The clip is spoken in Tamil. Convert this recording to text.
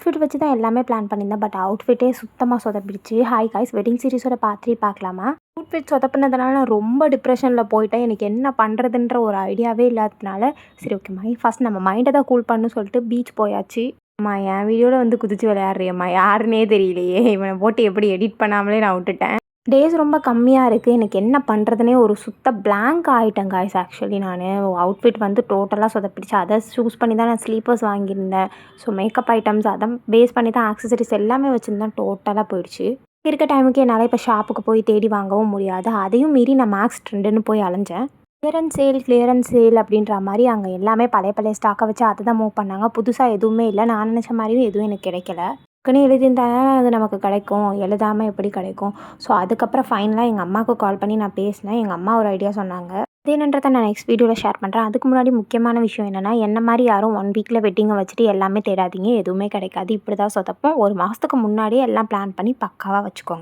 அவுட்ஃபிட் வச்சு தான் எல்லாமே பிளான் பண்ணியிருந்தேன். பட் அவுட்ஃபிட்டே சுத்தமாக சொதப்பிடுச்சு. ஹாய் காய்ஸ், வெட்டிங் சீரிஸோட பார்ட் 3 பார்க்கலாமா? அவுட்ஃபிட் சொதப்பினதுனால நான் ரொம்ப டிப்ரெஷனில் போயிட்டேன். எனக்கு என்ன பண்ணுறதுன்ற ஒரு ஐடியாவே இல்லாததுனால சரி ஓகேம்மா, ஃபஸ்ட் நம்ம மைண்டை தான் கூல் பண்ணணும்னு சொல்லிட்டு பீச் போயாச்சு. அம்மா என் வீடியோவில் வந்து குதிச்சு விளையாடுறியம்மா, யாருன்னே தெரியலையே, இவனை போட்டு எப்படி எடிட் பண்ணாமலே நான் விட்டுட்டேன். டேஸ் ரொம்ப கம்மியாக இருக்குது. எனக்கு என்ன பண்ணுறதுனே ஒரு சுத்த பிளாங்க் ஆகிட்டேன் காய்ஸ். ஆக்சுவலி நான் அவுட்ஃபிட் வந்து டோட்டலாக சொதப்பிடுச்சு. அதை சூஸ் பண்ணி தான் நான் ஸ்லீப்பர்ஸ் வாங்கியிருந்தேன். ஸோ மேக்கப் ஐட்டம்ஸ் அதை பேஸ் பண்ணி தான் ஆக்சசரிஸ் எல்லாமே வச்சுருந்தேன். டோட்டலாக போயிடுச்சு. இருக்க டைமுக்கு என்னால் இப்போ ஷாப்புக்கு போய் தேடி வாங்கவும் முடியாது. அதையும் மீறி நான் மேக்ஸ் ட்ரெண்டுன்னு போய் அலைஞ்சேன். கிளியரன்ஸ் சேல் அப்படின்ற மாதிரி அங்கே எல்லாமே பழைய பழைய ஸ்டாக்கை வச்சு அதை தான் மூவ் பண்ணாங்க. புதுசாக எதுவுமே இல்லை. நான் நினச்ச மாதிரியும் எதுவும் எனக்கு கிடைக்கல. டக்குன்னு எழுதியிருந்தாலும் அது நமக்கு கிடைக்கும், எழுதாமல் எப்படி கிடைக்கும்? ஸோ அதுக்கப்புறம் ஃபைனலாக எங்கள் அம்மாவுக்கு கால் பண்ணி நான் பேசினேன். எங்கள் அம்மா ஒரு ஐடியா சொன்னாங்க. அது என்னன்றதை நான் நெக்ஸ்ட் வீடியோவில் ஷேர் பண்ணுறேன். அதுக்கு முன்னாடி முக்கியமான விஷயம் என்னென்னா, என்ன மாதிரி யாரும் 1 வீக்கில் வெட்டிங்கை வச்சுட்டு எல்லாமே தேடாதீங்க. எதுவுமே கிடைக்காது. இப்படி தான் சொதப்போம். ஒரு மாதத்துக்கு முன்னாடியே எல்லாம் பிளான் பண்ணி பக்காவாக வச்சுக்கோங்க.